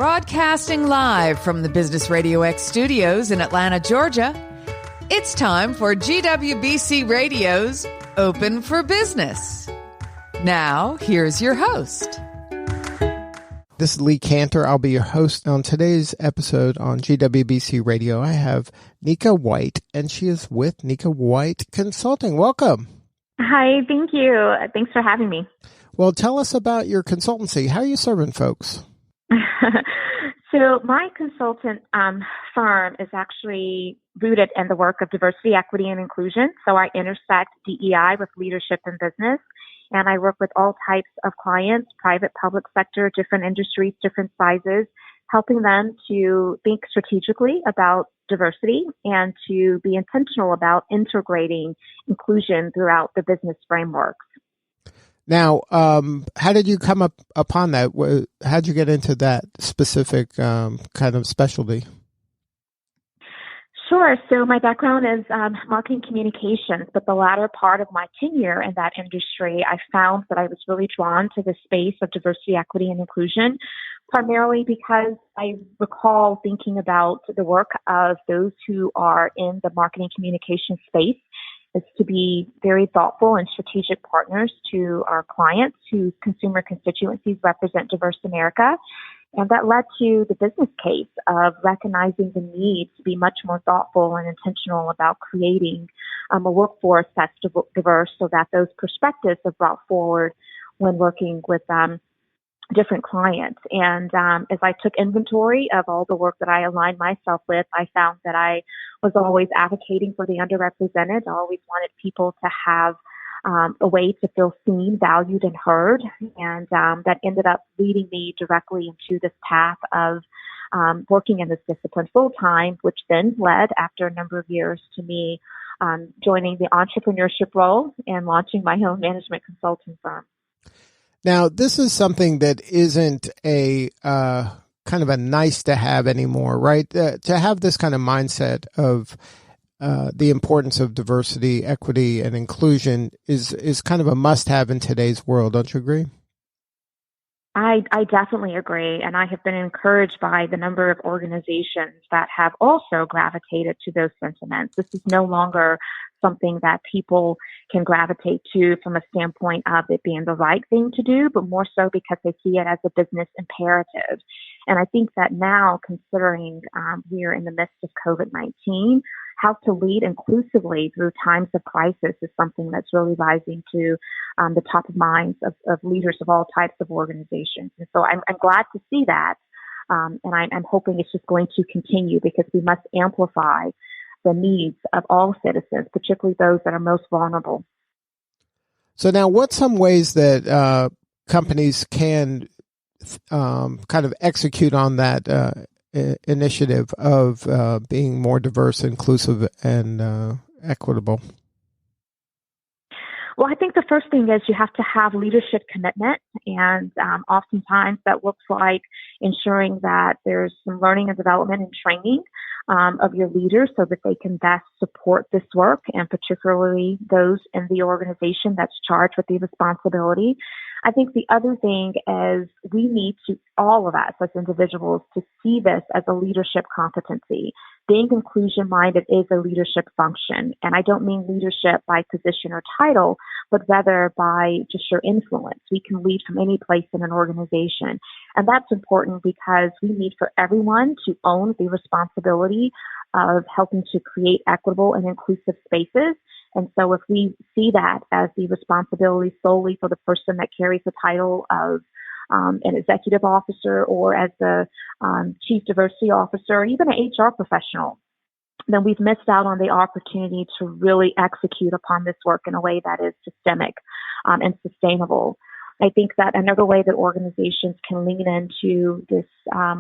Broadcasting live from the Business Radio X studios in Atlanta, Georgia, it's time for GWBC Radio's Open for Business. Now, here's your host. This is Lee Cantor. I'll be your host on today's episode on GWBC Radio. I have Nika White, and she is with Nika White Consulting. Welcome. Hi, thank you. Thanks for having me. Well, tell us about your consultancy. How are you serving folks? So my consultant firm is actually rooted in the work of diversity, equity, and inclusion. So I intersect DEI with leadership and business. And I work with all types of clients, private, public sector, different industries, different sizes, helping them to think strategically about diversity and to be intentional about integrating inclusion throughout the business frameworks. Now, how did you come upon that? How did you get into that specific kind of specialty? Sure. So my background is marketing communications, but the latter part of my tenure in that industry, I found that I was really drawn to the space of diversity, equity, and inclusion, primarily because I recall thinking about the work of those who are in the marketing communication space is to be very thoughtful and strategic partners to our clients whose consumer constituencies represent diverse America. And that led to the business case of recognizing the need to be much more thoughtful and intentional about creating a workforce that's diverse so that those perspectives are brought forward when working with different clients. And as I took inventory of all the work that I aligned myself with, I found that I was always advocating for the underrepresented. I always wanted people to have a way to feel seen, valued, and heard. And that ended up leading me directly into this path of working in this discipline full-time, which then led, after a number of years, to me joining the entrepreneurship role and launching my own management consulting firm. Now, this is something that isn't a kind of a nice to have anymore, right? To have this kind of mindset of the importance of diversity, equity, and inclusion is kind of a must-have in today's world. Don't you agree? I definitely agree. And I have been encouraged by the number of organizations that have also gravitated to those sentiments. This is no longer something that people can gravitate to from a standpoint of it being the right thing to do, but more so because they see it as a business imperative. And I think that now, considering we're in the midst of COVID-19, how to lead inclusively through times of crisis is something that's really rising to the top of minds of leaders of all types of organizations. And so I'm glad to see that. And I'm hoping it's just going to continue because we must amplify the needs of all citizens, particularly those that are most vulnerable. So now, what's some ways that companies can kind of execute on that initiative of being more diverse, inclusive, and equitable? Well, I think the first thing is you have to have leadership commitment, and oftentimes that looks like ensuring that there's some learning and development and training of your leaders so that they can best support this work, and particularly those in the organization that's charged with the responsibility. I think the other thing is we need to, all of us as individuals, to see this as a leadership competency. Being inclusion-minded is a leadership function. And I don't mean leadership by position or title, but rather by just your influence. We can lead from any place in an organization. And that's important because we need for everyone to own the responsibility of helping to create equitable and inclusive spaces. And so if we see that as the responsibility solely for the person that carries the title of an executive officer or as the chief diversity officer or even an HR professional, then we've missed out on the opportunity to really execute upon this work in a way that is systemic and sustainable. I think that another way that organizations can lean into this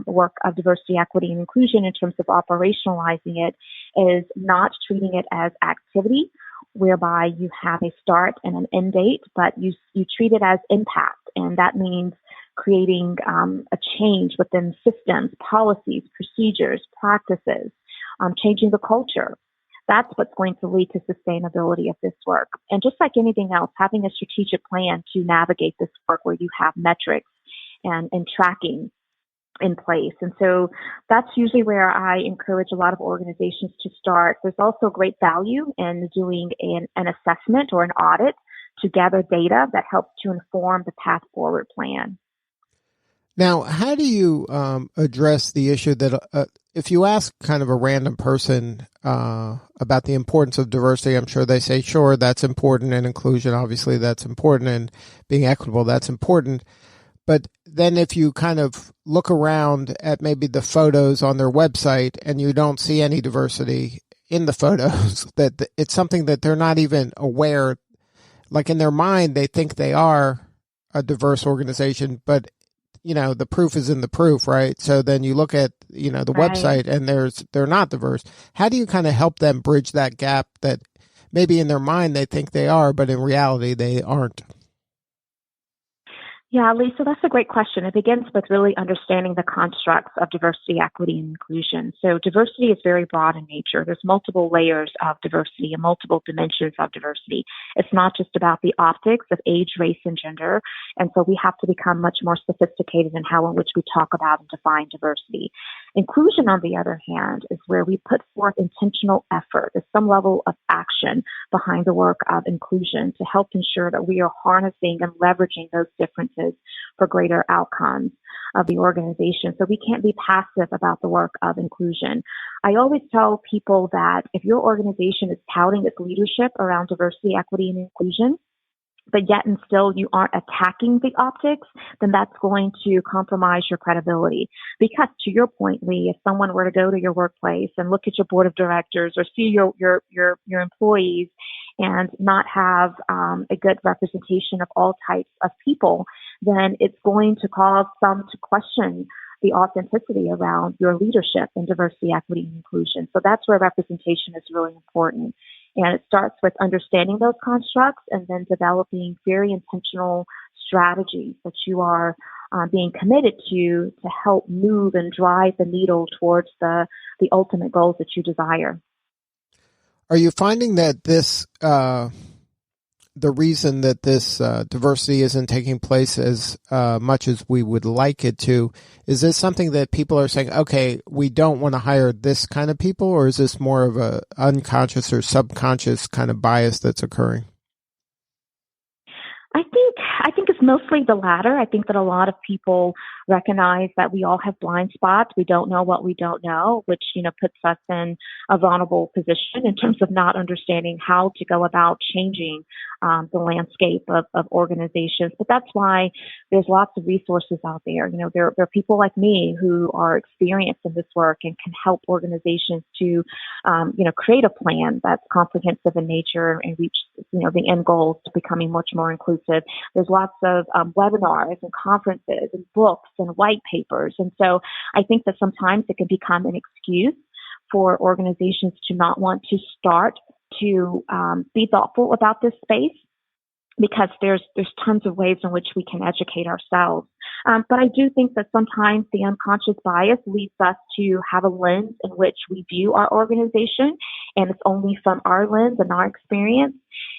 work of diversity, equity, and inclusion in terms of operationalizing it is not treating it as activity, whereby you have a start and an end date, but you treat it as impact. And that means creating a change within systems, policies, procedures, practices, changing the culture. That's what's going to lead to sustainability of this work. And just like anything else, having a strategic plan to navigate this work where you have metrics and tracking in place. And so that's usually where I encourage a lot of organizations to start. There's also great value in doing an assessment or an audit to gather data that helps to inform the path forward plan. Now, how do you address the issue that if you ask kind of a random person about the importance of diversity, I'm sure they say, sure, that's important, and inclusion, obviously, that's important, and being equitable, that's important. But then if you kind of look around at maybe the photos on their website and you don't see any diversity in the photos, that it's something that they're not even aware. Like in their mind, they think they are a diverse organization, but the proof is in the proof, right? So then you look at, the Right. website and they're not diverse. How do you kind of help them bridge that gap that maybe in their mind they think they are, but in reality they aren't? Yeah, Lisa, that's a great question. It begins with really understanding the constructs of diversity, equity, and inclusion. So diversity is very broad in nature. There's multiple layers of diversity and multiple dimensions of diversity. It's not just about the optics of age, race, and gender. And so we have to become much more sophisticated in how in which we talk about and define diversity. Inclusion, on the other hand, is where we put forth intentional effort. There's some level of action behind the work of inclusion to help ensure that we are harnessing and leveraging those differences for greater outcomes of the organization. So we can't be passive about the work of inclusion. I always tell people that if your organization is touting its leadership around diversity, equity, and inclusion, but yet and still you aren't attacking the optics, then that's going to compromise your credibility. Because to your point, Lee, if someone were to go to your workplace and look at your board of directors or see your employees and not have a good representation of all types of people, then it's going to cause some to question the authenticity around your leadership in diversity, equity, and inclusion. So that's where representation is really important. And it starts with understanding those constructs and then developing very intentional strategies that you are being committed to help move and drive the needle towards the ultimate goals that you desire. Are you finding that this, the reason that this diversity isn't taking place as much as we would like it to, is this something that people are saying, okay, we don't want to hire this kind of people, or is this more of a unconscious or subconscious kind of bias that's occurring? I think it's mostly the latter. I think that a lot of people recognize that we all have blind spots. We don't know what we don't know, which, puts us in a vulnerable position in terms of not understanding how to go about changing the landscape of organizations. But that's why there's lots of resources out there. There are people like me who are experienced in this work and can help organizations to, create a plan that's comprehensive in nature and reach, the end goals to becoming much more inclusive. There's lots of webinars and conferences and books and white papers. And so I think that sometimes it can become an excuse for organizations to not want to start to be thoughtful about this space, because there's tons of ways in which we can educate ourselves. But I do think that sometimes the unconscious bias leads us to have a lens in which we view our organization, and it's only from our lens and our experience.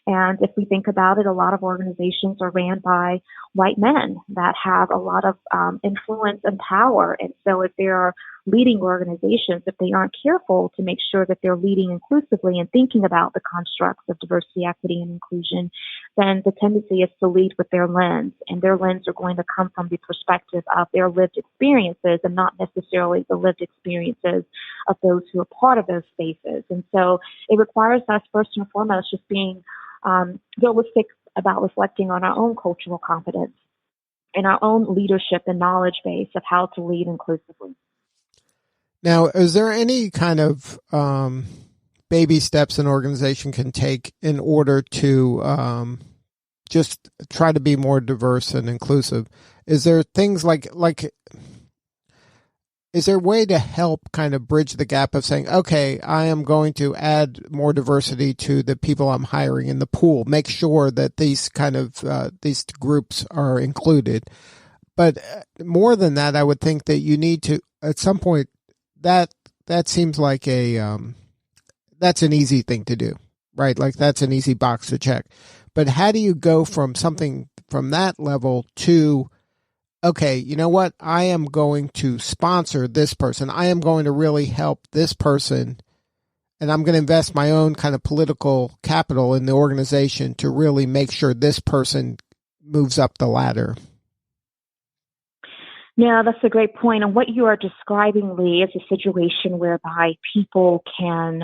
And if we think about it, a lot of organizations are ran by white men that have a lot of influence and power. And so if there are leading organizations, if they aren't careful to make sure that they're leading inclusively and thinking about the constructs of diversity, equity, and inclusion, then the tendency is to lead with their lens. And their lens are going to come from the perspective of their lived experiences and not necessarily the lived experiences of those who are part of those spaces. And so it requires us, first and foremost, just being realistic about reflecting on our own cultural competence and our own leadership and knowledge base of how to lead inclusively. Now, is there any kind of baby steps an organization can take in order to just try to be more diverse and inclusive? Is there things like is there a way to help kind of bridge the gap of saying, okay, I am going to add more diversity to the people I'm hiring in the pool, make sure that these kind of these groups are included? But more than that, I would think that you need to, at some point, that seems like that's an easy thing to do, right? Like that's an easy box to check. But how do you go from something from that level to okay, you know what? I am going to sponsor this person. I am going to really help this person. And I'm going to invest my own kind of political capital in the organization to really make sure this person moves up the ladder. Yeah, that's a great point. And what you are describing, Lee, is a situation whereby people can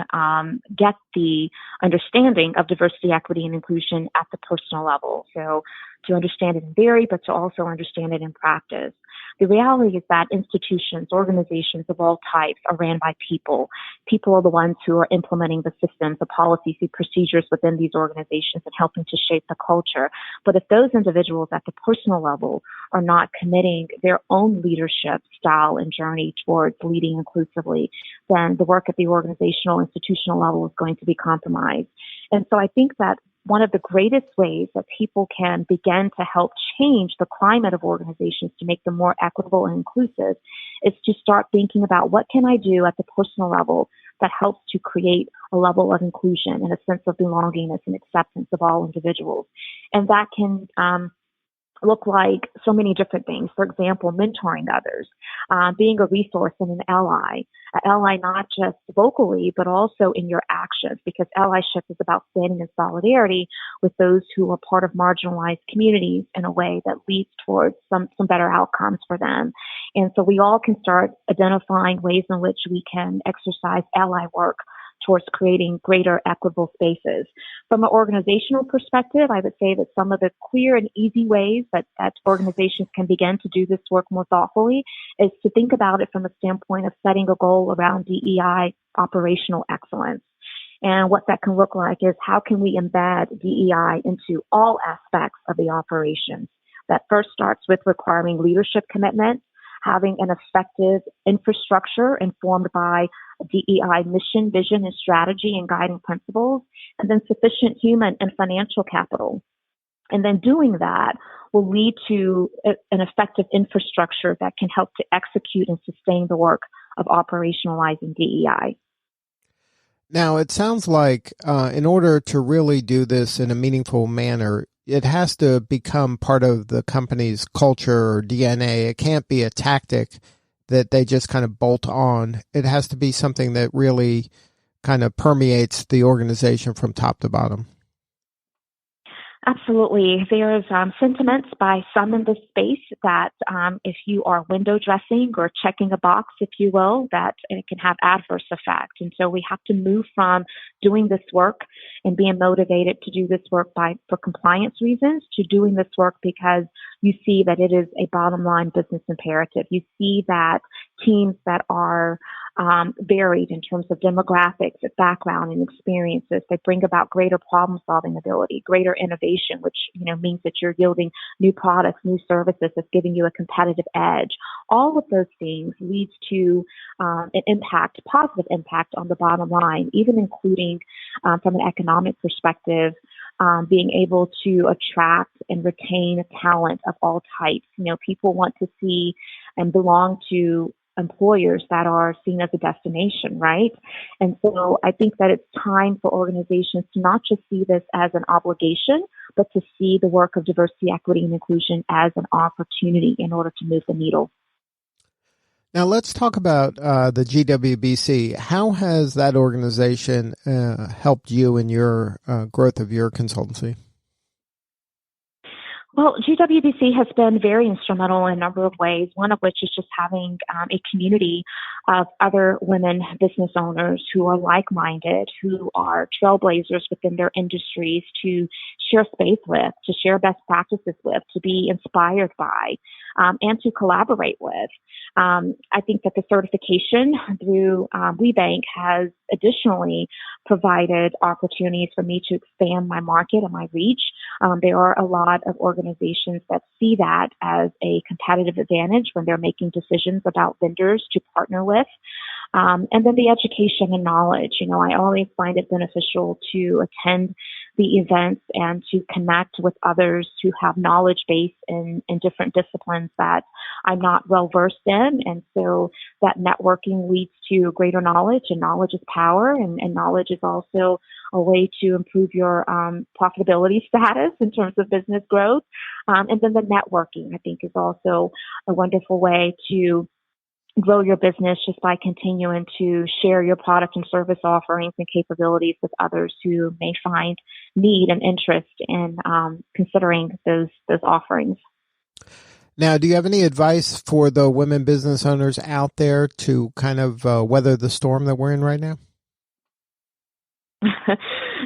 get the understanding of diversity, equity, and inclusion at the personal level. So to understand it in theory, but to also understand it in practice. The reality is that institutions, organizations of all types are ran by people. People are the ones who are implementing the systems, the policies, the procedures within these organizations and helping to shape the culture. But if those individuals at the personal level are not committing their own leadership style and journey towards leading inclusively, then the work at the organizational, institutional level is going to be compromised. And so I think that one of the greatest ways that people can begin to help change the climate of organizations to make them more equitable and inclusive is to start thinking about what can I do at the personal level that helps to create a level of inclusion and a sense of belongingness and acceptance of all individuals. And that can look like so many different things. For example, mentoring others, being a resource and an ally not just vocally, but also in your actions, because allyship is about standing in solidarity with those who are part of marginalized communities in a way that leads towards some better outcomes for them. And so we all can start identifying ways in which we can exercise ally work towards creating greater equitable spaces. From an organizational perspective, I would say that some of the clear and easy ways that organizations can begin to do this work more thoughtfully is to think about it from a standpoint of setting a goal around DEI operational excellence. And what that can look like is how can we embed DEI into all aspects of the operations. That first starts with requiring leadership commitment, having an effective infrastructure informed by DEI mission, vision, and strategy and guiding principles, and then sufficient human and financial capital. And then doing that will lead to an effective infrastructure that can help to execute and sustain the work of operationalizing DEI. Now, it sounds like in order to really do this in a meaningful manner, it has to become part of the company's culture or DNA. It can't be a tactic that they just kind of bolt on. It has to be something that really kind of permeates the organization from top to bottom. Absolutely. There's sentiments by some in this space that if you are window dressing or checking a box, if you will, that it can have adverse effect. And so we have to move from doing this work and being motivated to do this work for compliance reasons to doing this work because you see that it is a bottom line business imperative. You see that teams that are varied in terms of demographics, background, and experiences. They bring about greater problem-solving ability, greater innovation, which means that you're yielding new products, new services that's giving you a competitive edge. All of those things leads to an impact, positive impact on the bottom line, even including from an economic perspective, being able to attract and retain talent of all types. People want to see and belong to employers that are seen as a destination, right? And so I think that it's time for organizations to not just see this as an obligation, but to see the work of diversity, equity, and inclusion as an opportunity in order to move the needle. Now let's talk about the GWBC. How has that organization helped you in your growth of your consultancy? Well, GWBC has been very instrumental in a number of ways, one of which is just having a community of other women business owners who are like-minded, who are trailblazers within their industries to share space with, to share best practices with, to be inspired by, and to collaborate with. I think that the certification through WeBank has additionally provided opportunities for me to expand my market and my reach. There are a lot of organizations that see that as a competitive advantage when they're making decisions about vendors to partner with. And then the education and knowledge. I always find it beneficial to attend the events and to connect with others who have knowledge base in different disciplines that I'm not well versed in. And so that networking leads to greater knowledge, and knowledge is power, and knowledge is also a way to improve your profitability status in terms of business growth. And then the networking, I think, is also a wonderful way to grow your business just by continuing to share your product and service offerings and capabilities with others who may find need and interest in considering those offerings. Now, do you have any advice for the women business owners out there to kind of weather the storm that we're in right now?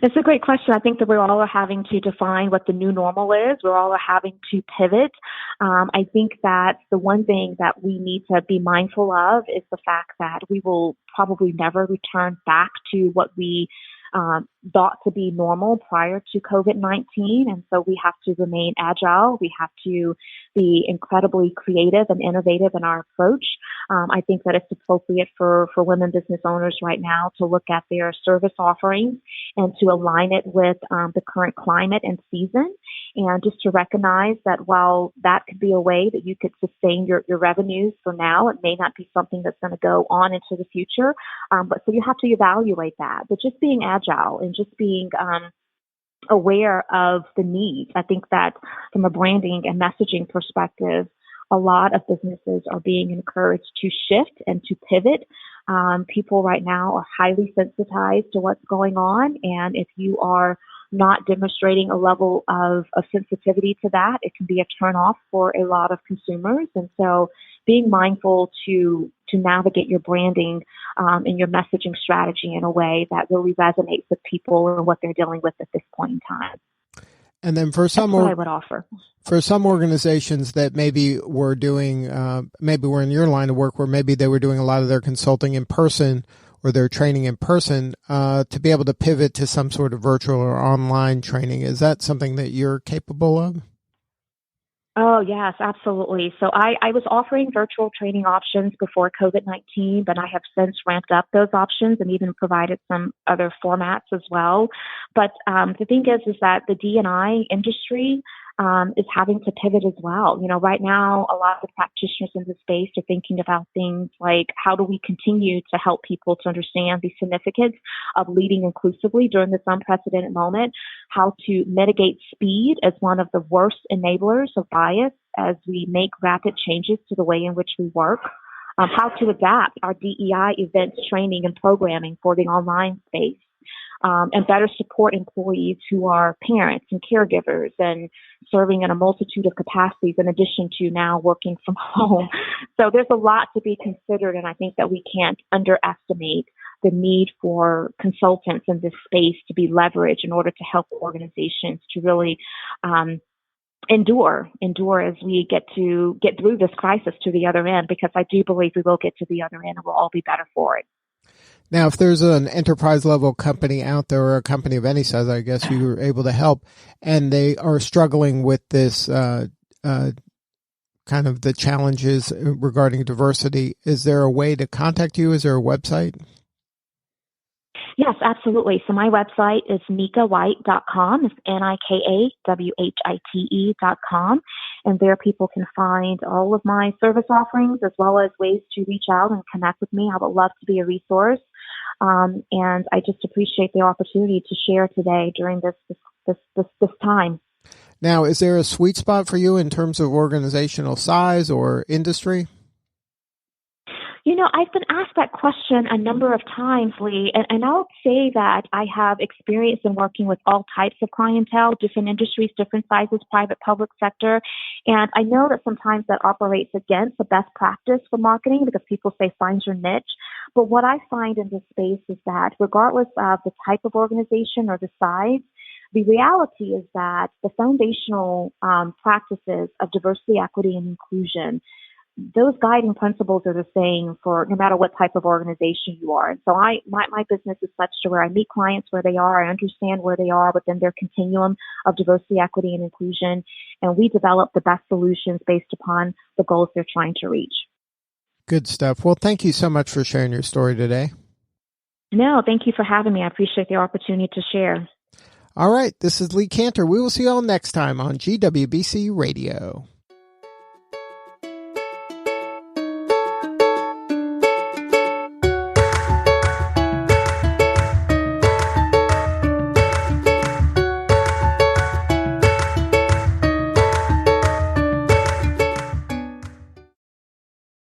It's a great question. I think that we're all having to define what the new normal is. We're all having to pivot. I think that the one thing that we need to be mindful of is the fact that we will probably never return back to what we thought to be normal prior to COVID-19. And so we have to remain agile. We have to be incredibly creative and innovative in our approach. I think that it's appropriate for women business owners right now to look at their service offerings and to align it with the current climate and season. And just to recognize that while that could be a way that you could sustain your revenues for now, it may not be something that's going to go on into the future. But so you have to evaluate that. But just being agile and just being aware of the needs. I think that from a branding and messaging perspective, a lot of businesses are being encouraged to shift and to pivot. People right now are highly sensitized to what's going on. And if you are not demonstrating a level of sensitivity to that, it can be a turnoff for a lot of consumers. And so being mindful to navigate your branding and your messaging strategy in a way that really resonates with people and what they're dealing with at this point in time. And then for some, I would offer. For some organizations that maybe were doing, maybe were in your line of work where maybe they were doing a lot of their consulting in person or their training in person, to be able to pivot to some sort of virtual or online training. Is that something that you're capable of? Oh, yes, absolutely. So I was offering virtual training options before COVID-19, but I have since ramped up those options and even provided some other formats as well. But the thing is that the D&I industry is having to pivot as well. You know, right now, a lot of the practitioners in the space are thinking about things like how do we continue to help people to understand the significance of leading inclusively during this unprecedented moment, how to mitigate speed as one of the worst enablers of bias as we make rapid changes to the way in which we work, how to adapt our DEI events, training, and programming for the online space. And better support employees who are parents and caregivers and serving in a multitude of capacities in addition to now working from home. So there's a lot to be considered, and I think that we can't underestimate the need for consultants in this space to be leveraged in order to help organizations to really endure as we get through this crisis to the other end, because I do believe we will get to the other end and we'll all be better for it. Now, if there's an enterprise level company out there or a company of any size, I guess you were able to help, and they are struggling with this kind of the challenges regarding diversity, is there a way to contact you? Is there a website? Yes, absolutely. So my website is nikawhite.com. It's NIKAWHITE.com. And there people can find all of my service offerings as well as ways to reach out and connect with me. I would love to be a resource. And I just appreciate the opportunity to share today during this time. Now, is there a sweet spot for you in terms of organizational size or industry? You know, I've been asked that question a number of times, Lee, and I'll say that I have experience in working with all types of clientele, different industries, different sizes, private, public sector. And I know that sometimes that operates against the best practice for marketing because people say find your niche. But what I find in this space is that regardless of the type of organization or the size, the reality is that the foundational practices of diversity, equity, and inclusion, those guiding principles are the same for no matter what type of organization you are. And so my business is such to where I meet clients where they are, I understand where they are within their continuum of diversity, equity, and inclusion, and we develop the best solutions based upon the goals they're trying to reach. Good stuff. Well, thank you so much for sharing your story today. No, thank you for having me. I appreciate the opportunity to share. All right, this is Lee Cantor. We will see you all next time on GWBC Radio.